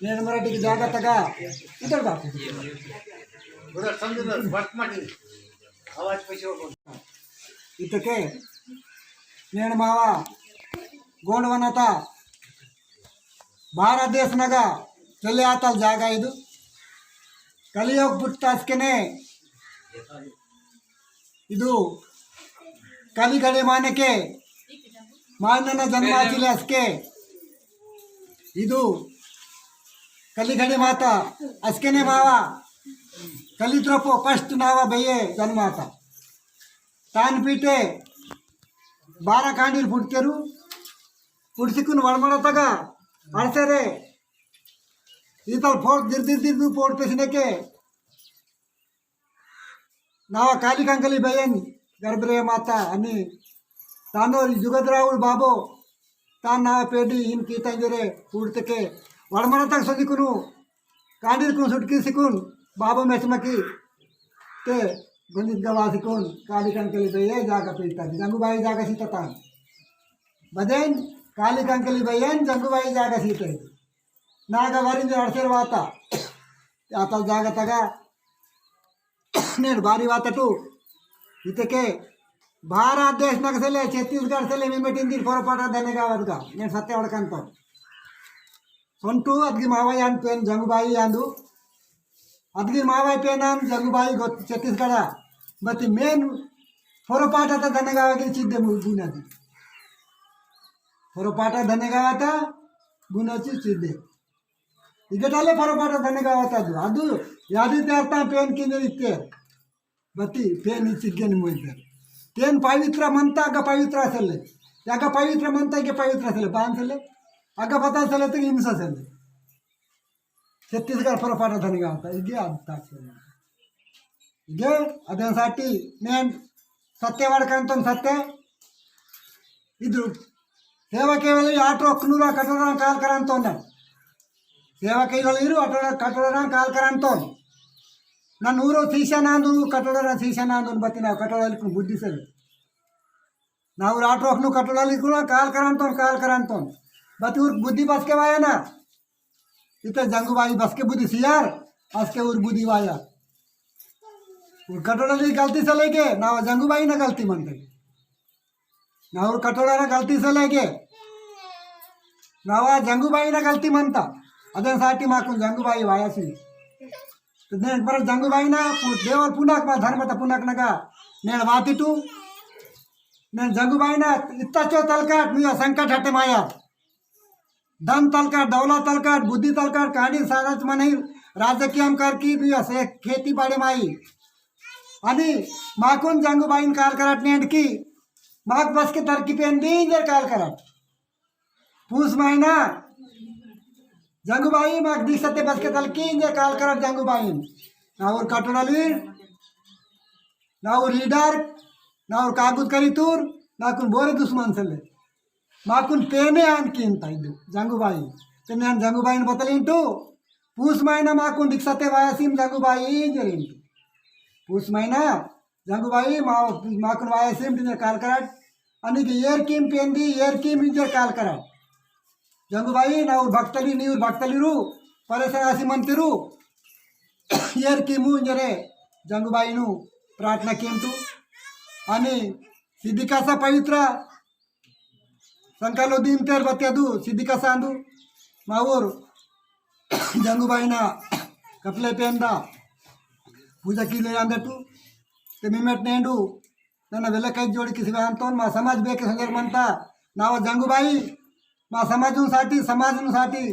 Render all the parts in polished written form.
నేను మరాఠీకి జాగ్రత్తగా ఇద్దరు బాపు इतके నేను మావ ಗೋಂಡವನತ ಭಾರತ ದೇಶನಾಗ ಚಲ್ಲಿ ಆತಲ್ ಜಾಗ ಇದು ಕಲಿಯೋಗ ಬಿಟ್ಟು ಅಸ್ಕೆನೆ ಇದು ಕಲಿಗಡೆ ಮಾನಕ್ಕೆ ಮಾನನ ಜನ್ಮ ಆಚಿಲೆ ಅಸ್ಕೆ ಇದು ಕಲಿಗಡೆ ಮಾತ ಅಸ್ಕೆನೆ ಮಾವ ಕಲಿತ್ರಪ್ಪು ಫಸ್ಟ್ ನಾವ ಬಯ್ಯೆ ಜನ್ಮ ಆತ ತಾನು ಪೀಟೆ ಬಾರ ಕಾಂಡಿಲ್ ಪುಡ್ತೇರು ಪುಡ್ಸಿಕ್ಕೂ ಒಳಮಡತಾಗ ಅಳ್ಸರೆ ಈತಲ್ ಫೋಟ್ ದಿರ್ದಿರ್ದಿರ್ದು ಫೋಟ್ ಪೇಸಿನಕ್ಕೆ ನಾವ ಕಾಲಿ ಕಂಕಲಿ ಬಯ್ಯನ್ ಗರ್ಭರೆ ಮಾತ అని ತಾನು ಜುಗದ್ರಾವುಲ್ ಬಾಬು ತಾನು ನಾವ ಪೇಡಿ ಇನ್ ಕೀತಂಜರೆ ಪುಡ್ತಕ್ಕೆ ಒಳಮಡತಾಗ ಸದಿಕ್ಕೂ ಕಾಂಡಿಲ್ಕು ಸುಟ್ಕಿಸಿಕೂನ್ बाबा मेचमकी ते गणित गवासिकोन काली कंकली बये जागा पीता जंगुबाई जागा सीता बदेन काली कंकली बयन जंगुबाई जागा सीते नागा वरिंद अडसेरवाता आता जागा तगा नेनु बारी वातटू इतके भारत देश नगसले छत्तीसगढ़ सले मेमेटिंदी पोरपाट धन्यवादगा नेनु सत्य वडकंतो सొంటు अद्गी मावయ్య అని పేరు జంగుబాయి అందు अद्गी मावाई पेनाम जंगुबाई छत्तीसगढ़ मत मेन फोरपाट धन्यगावागे चिद्दे गुनादी फोरपाट धन्यगावाता गुनाची चिद्दे इगटाले फोरपाट धन्यगावाता ಅದು ಯಾದಿತೆ ಅರ್ಥ ಪೇನ್ ಕಿಂದ ಇತ್ತೆ ಬತ್ತಿ ಪೇನ್ ಚಿಗ್ಗೆನಿ ಮೊಯ್ತಾರೆ ಪೇನ್ ಪವಿತ್ರ ಮಂತ ಅಗ ಪವಿತ್ರ ಅಸಲೆ ಯಾಗ ಪವಿತ್ರ ಮಂತ ಗೆ ಪವಿತ್ರ ಅಸಲೆ ಬಾನ್ಸಲೆ ಅಗ ಪತಾ ಸಲೆ ತ ಹಿಂಸ ಅಸಲೆ छत्तीसगढ़ फोरपाट धन्यगावता इगे इगे अदसाठी నేను ಸತ್ಯ ಮಾಡ್ಕಂತ ಸತ್ಯ ಇದ್ರು ಸೇವಾ ಕೇವಲ ಆಟೋ ಒಕ್ಕನೂರ ಕಟ್ಟಡ ಕಾಲ್ ಕರಂತ ಸೇವಾ ಕೈಗಳು ಇರು ಆಟೋ ಕಟ್ಟಡ ಕಾಲ್ ಕರಂತ ನನ್ನ ಊರು ಸೀಸನಾಂದು ಕಟ್ಟಡ ಸೀಸನಾಂದು ಬತ್ತಿ ನಾವು ಕಟ್ಟಡಲ್ಲಿ ಬುದ್ಧಿ ಸರಿ ನಾವು ಆಟೋ ಒಕ್ಕನು ಕಟ್ಟಡಲ್ಲಿ ಕೂಡ ಕಾಲ್ ಕರಂತ ಬತ್ತಿ ಊರ್ ಬುದ್ಧಿ ಬಸ್ಕೆ ವಾಯನಾ इतना जंगुबाई बस के बुद्धि सियार आज के उर बुद्धि वाया कटोरा गलती से लेके ना जंगुबाई ना गलती मनते ना और कटोरा ना गलती से लेके ना जंगुबाई ना गलती मनता अदन साठी माकून जंगुबाई वायासी तो నేను पर जंगुबाई ना देवर पुनाक मा धर्म त पुनाक नगा నేను वातिटू నేను जंगुबाई ना इत्ता चो तलकाट मी संकट हटे माया धन तलकाट दौलत तलकाट बुद्धि तलकाट कांडी सारच मनी राजकीय की असे खेती बाड़ी माई आणि माकून जंगुबाईन काल कराट नेंडकी माक बस के तरकी पेन दींजर काल कराट पूस महीना जंगुबाई माक दिसते बस के तलकी इंजर काल कराट जंगुबाईन नावर कटोडली नावर लीडर नावर कागुद करीतूर नाकून बोरे दुश्मन सले माकून पेने आणखी इद्दु जंगुबाई तो నేను जंगुबाईन बतलिंटू पूस महीना माकून दिक्सते वायासीम जंगुबाई जरिंटू पूस महीना जंगुबाई माकून वायासीम टिंजर काल कराट आणि येर कीम पेंदी येर कीम इंजर काल कराट जंगुबाई नावर भक्तली नीवर भक्तलिरू परेशान आसी मंतिरू येर कीमू इंजरे जंगुबाईनु प्रार्थना कीमटू आणि सिद्धिकासा पवित्र संकालो दिन तेर बत्यादू सिद्धिका सांदू मावूर जंगुबाईना कपले पेंदा पूजा कीले अंदटू ते मिमेट नेंडू ನನ್ನ वेला कई जोड़ी किसी अंतोन मा समाज बेके संदर मनता नाव जंगुबाई मा समाजसाठी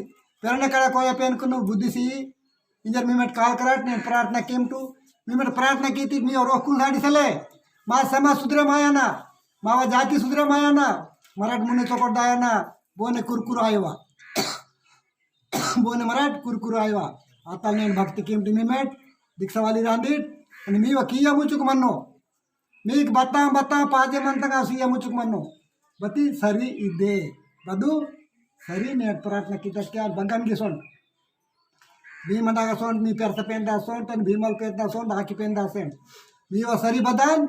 पेरणे कड़ा कोया पेन कुनु बुद्धिसी इंजर मिमेट काल कराट ने प्रार्थना केमटू मिमेट प्रार्थना कीती मी और रोकुन साडी सले मा समाज सुधरे मायाना मावा जाति सुधरे मायाना मराठ मुने चोकट दायाना बोने कुरकुर आयवा बोने मराठ कुरकुर आयवा आता నేను భక్తి కింటి మిమెట్ దిక్సవాలి రాండిట్ అని మీ వకియా ముచుకు మన్నో మీకు బత్తా పాజే మంతగా సియా ముచుకు మన్నో బతి సరి ఇదే బదు సరి నే ప్రార్థన కితక్యా బంగం గిసోన్ భీమనాగా సోన్ మీ పెర్త పెందా సోన్ తన్ భీమల్ పెందా సోన్ బాకి పెందా సోన్ మీ వ సరి బదాన్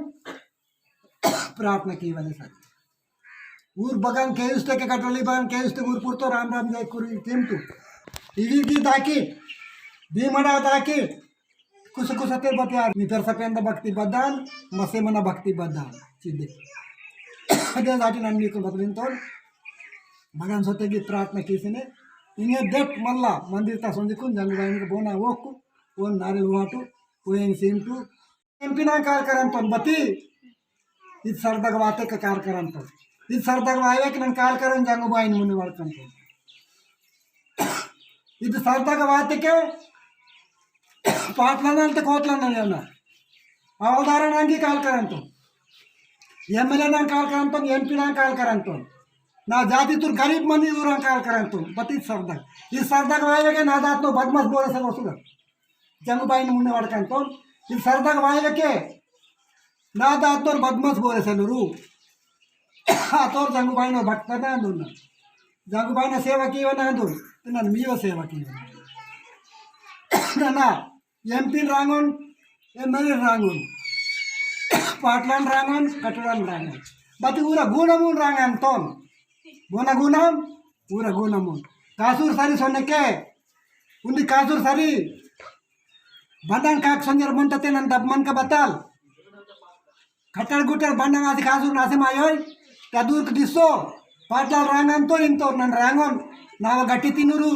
प्रार्थना की वाले सर ऊर बगान के कटोली बगान के ऊर पुरतो राम राम जय कुरी केम तू इवी दाकी भीमड़ा दाकी कुछ कुछ ते बत्यार मी तर सपेंद भक्ति बद्दाल मसे मना भक्ति बद्दाल चिद्दे अदे दाटी नन्नी को बदलिन तो मगन सोते की प्रार्थना कीसिने इंगे देट मल्ला मंदिर ता संजिकुन जंगबाइन को बोना वोकु वो नारियल वाटू वो एंग सिंटू एमपीना कार करन तो बती इस सरदग वाते का कार करन तो इस सरदग वाये कि नन कार करन जंगबाइन मुनि वालकन तो इस सरदग वाते के पाटलांत कोतलांना అవధారణానికి కాల్ కరంతో ఎమ్మెల్యే నా కాల్ కరంతో ఎంపీ నా కాల్ కరంతో నా जाति तुर गरीब मंदी दूर काल करें तुम बती सरदग इस सरदग वाये के ना दात तो बदमस बोले सब वसुगा जंगबाई ने मुन्ने वाड़कन तो इस सरदग वाये के ना दात तो बदमस बोले से रू तो जंगबाई ने भक्त ना दूर जंगबाई ने सेवा की ना दूर ना मीओ सेवा की ना एमपी रांगोन एमएलए रांगोन पाटलान रांगोन कटड़ान रांगोन बती पूरा गुणमून रांगन तो बोना गुणम पूरा गुणमून कासूर सारी सोने के उन्दी कासूर सारी बंदन काक संजर मंतते नन दबमन का बताल खटर गुटर बंदन आदि कासूर नासे मायोय तदूर दिसो पाटलाल रांगन तो इन तो नन रांगोन नाव गट्टी तिनुरू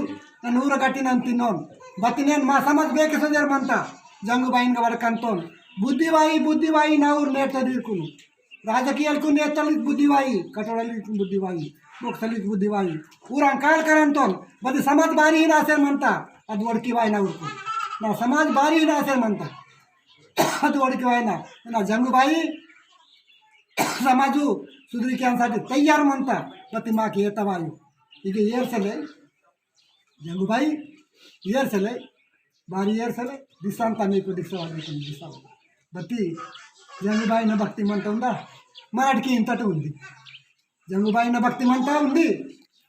नूर गट्टी नन तिनोन बतिनेन मा समझ बेके संजर मंता जंगबाइन का वड़कन तो बुद्धिवाई नाऊर नेट तदीरकुनु राजकीय नेतलित बुद्धिवाई कटोड़लित बुद्धिवाई लोकसलित बुद्धिवाई पूरा काल करन तो बदी समाज बारी ही नासे मनता अद वड़की वाई ना उरको ना समाज बारी ही नासे मनता अद वड़की वाई ना जंगबाई समाजू सुधरी के अंसाटी तैयार मनता बती माँ की तवायु इके येर से ले जंगबाई येर से ले बारी येर से ले दिशांता नीको दिशा बती जंगबाई न भक्ति मनता उंदा मराठी इंतट उंदी जंगबाई न भक्ति मनता उंदी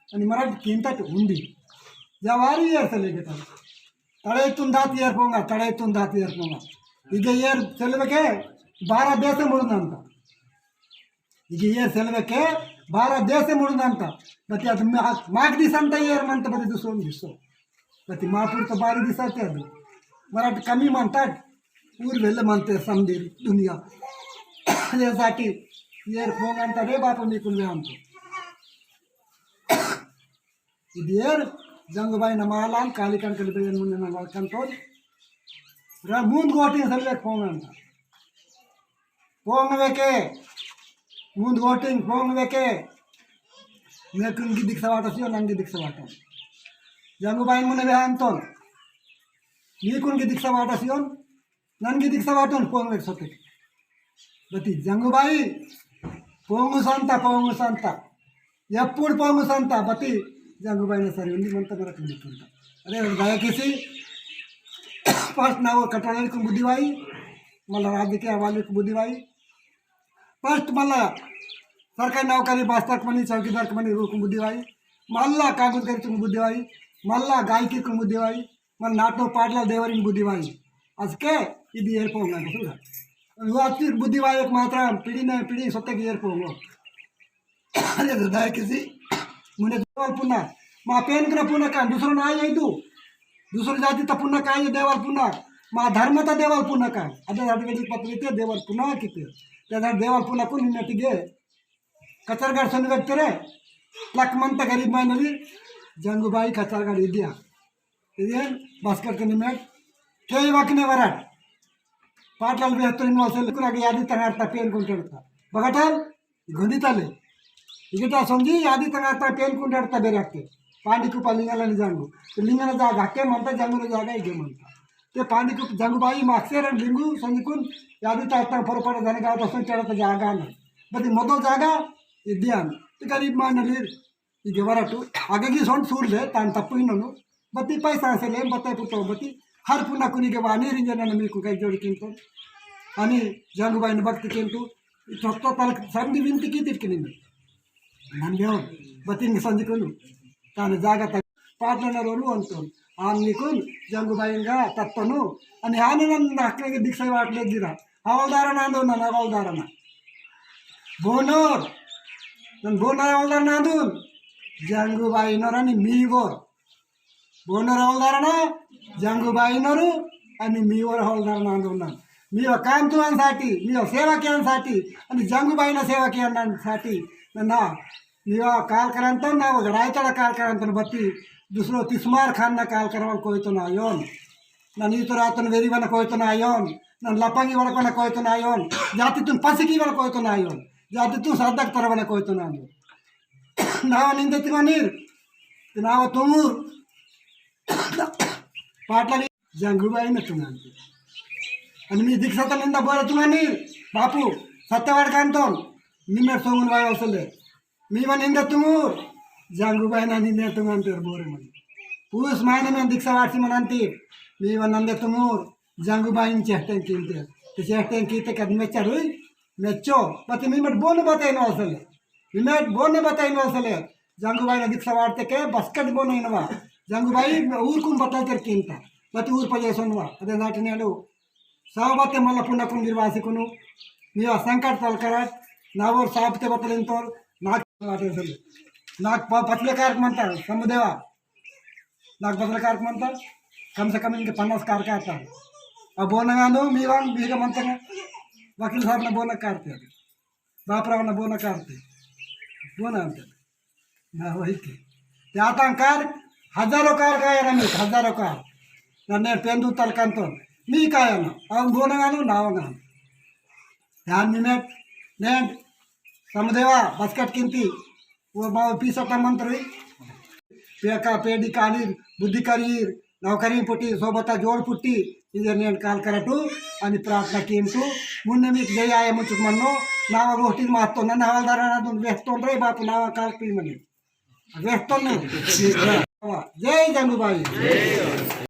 अनि मराठी इंतट उंदी जवारी येर से लेके तड़े तुम दात येर पोंगा इगे येर सेलवे 12 देश मुड़ंत इगे येर सेलवे 12 देश मुड़ंत बती अद माग दिसंत येर मंत बती दिसो बती मापुर तो बारी दिसते अद मराठी कमी मनता ऊर वेल मनते समझी दुनिया अदेसाठी येर पोंगंत रे बाप मीकुन अंत इदेर जंगबाई नमालान कालिकन कलिबेन मुन्ने न वळकंतो मूंद गोटी सलवे पोंगंत पोंगवेके मूंद गोटिंग पोंगवेके मेकुन की दिक्सवाट सियो नंगी दिक्सवाट जंगबाई मुन्ने वे अंतो मीकुन की दिक्सवाट सियो नंगी दिक्सवाट पोंगवेक सोते बती जंगबाई पोंगु संत एप्पुड़ पोंगु संत बती जंगबाई सरी उंदी मंत मरक निकंत अरे दयकिसी फर्स्ट ना कटोड़ल को बुद्धिवाई मल्ला राजकीय वाले को बुद्धिवाई फर्स्ट मल्ला सरकारी नौकरी बास्तर मनी चौकीदार मनी रू को बुद्धिवाई मल्ला कागज करी बुद्धिवाई मल्ला गायकी को बुद्धिवाई मल्ला नाटो पाटला देवरी बुद्धिवाई अजके इदी ಏರ್ಪೋಂಗ ಸುದ ಇವತ್ತು ಬುದ್ಧಿವಾಯ ಮಾತ್ರ ಪಿಡಿ ಸೊತ್ತಗೆ ಏರ್ಪೋಂಗೋ अरे हृदय किसी मुने देवाल पुन्हा मा पेन कर पुन्हा का दुसरं नाही आहे तू दुसरं जाती तर पुन्हा काय देवाल पुन्हा मा धर्म तर देवाल पुन्हा काय आता जाती पत्री ते देवाल पुन्हा किती त्या देवाल पुन्हा कोणी नटिगे कचरगाड सण व्यक्ती रे लक्मंत गरीब मायनली जंगुबाई कचरगाड इद्या इदे भास्कर के निमेट केई वाकने वराट पाटलाल बेहतर इनवाल कुरागे यादी तंगारता पेन कोंटाडता बघटाल गोंदिताले इगटा समझी यादी तंगारता पेन कोंटाडता बेरे हागते पांडिकुप लिंगाला जांगू लिंगाला जाग हाके म्हणता जांगूला जागा इगे म्हणता ते पांडिकुप जंगुबाई मागसेर लिंगू संजिकून यादी ताता फरफड जाने गाव तसं चढत जागा नाही बदी ಮೊದಲ ಜಾಗ ಇದ್ಯಾನ್ ಗರೀಬ್ ಮಾನಲಿ ಈಗ ವರಟು ಹಾಗಾಗಿ ಸೊಂಡ್ ಸೂರ್ಲೆ ತಾನು ತಪ್ಪು ಇನ್ನೊಂದು ಬತ್ತಿ ಪೈಸಾ ಅಸಲೆ ಬತ್ತಾಯಿ ಪುಟ್ಟ ಬತ್ತಿ हर पुन्हा कुणीगे वाणीर इंजन मीकू काही जोडी किंतु आणि जंगुबाईन भक्ती किंतु फक्त त्याला संधी विनंती की तितकी नाही घेऊन बतीन संजीकून ताने जागा पाटणरू अंतो आम्हीकून जंगुबाईंगा तत्पनु आणि आने ನನ್ನ ಹಕ್ಕಳಿಗೆ ದೀಕ್ಷೆ ವಾಟ್ಲೆ ಗಿರ ಹವಲ್ದಾರನ ಅಂದು ನನ್ನ ಹವಲ್ದಾರನ ಬೋನೋರ್ ನನ್ನ ಬೋನ ಹವಲ್ದಾರನ ಅಂದು ಜಂಗುಬಾಯಿನೋರನಿ ಮೀಗೋರ್ बोनर हवालदारांना जंगूबाईनरू आणि मीवर हवालदार नांदवणार मी काम तुझ्यांसाठी मी सेवा केल्यासाठी आणि जंगूबाईनं सेवा केल्यासाठी ना मी काल करांतो ना रायताड़ा काल करांतो बत्ती दूसरो तिस्मार खान ना काल करवाल कोई तो ना योन ना नी तो रातन वेरी बना कोई तो ना योन ना लपंगी वाला कोना कोई तो ना योन जाति तुम पसिकी वाला कोई तो ना योन जाति तू श्रद्धा तरवाला कोई तो ना नाव निंदे तिमानीर नाव तुमूर पाटला जंगूबाई न तुम्हांती आणि मी दीक्षाचा निंदा बरं तुम्हानीर बापू सत्यवाड कांतोन निमेर सोंगून वाय असले मी वन निंदा तुमूर जंगूबाई ना निंदे तुम्हांतीर बोरे म्हणे पूस मायने में दीक्षा वाटसी म्हणांती मी वन नंदे तुमूर जंगूबाई चेष्टें कीनते ते चेष्टें कीते कद मेच्चार हुई मेच्चो पति मी मट बोन बताइनो असले विमेट बोन बताइनो असले जंगूबाई ना दीक्षा वाटते के बस्कट बोन इनवा जंगूबाई ऊरकून बताइतर कीनता पति ऊर पजेसोनवा अदे नाटी नेलो सावबते मला पुन्हा कुन गिरवासिकुनु नीवा संकट तलकराट नावर सापते बतलेन तोर नाक वाटेसल नाक पत्रकार म्हणता समुदेवा नाक पत्रकार म्हणता कम से कम इनके 50 कार का आता अब बोनगानो मीवान बीगा म्हणता का वकील साहब ने बोना काटते बापराव ने बोना काटते बोना आणते ना वही के ते आता कार हजारों कार काय रमी हजारों कार नन्ने पेंदू तलकंतो मी काय ना अब बोनगानो नावगानो ध्यान मिनट नेट समुदेवा बसकट किंती वो पीसटा मंत्री पेका पेडी कालीर बुद्धि करीर नौकरी पुट्टी सोबत जोड पुट्टी इधर नेट काल करटू आणि प्रार्थना केंटू मुन्ने मी जय आय मुचुक मन्नो नावा गोष्टी मातो नन्न हवालदारांना दोन वेस्तोन रे बापू नावा काल पी म्हणे वेस्तोन जय जंगूबाई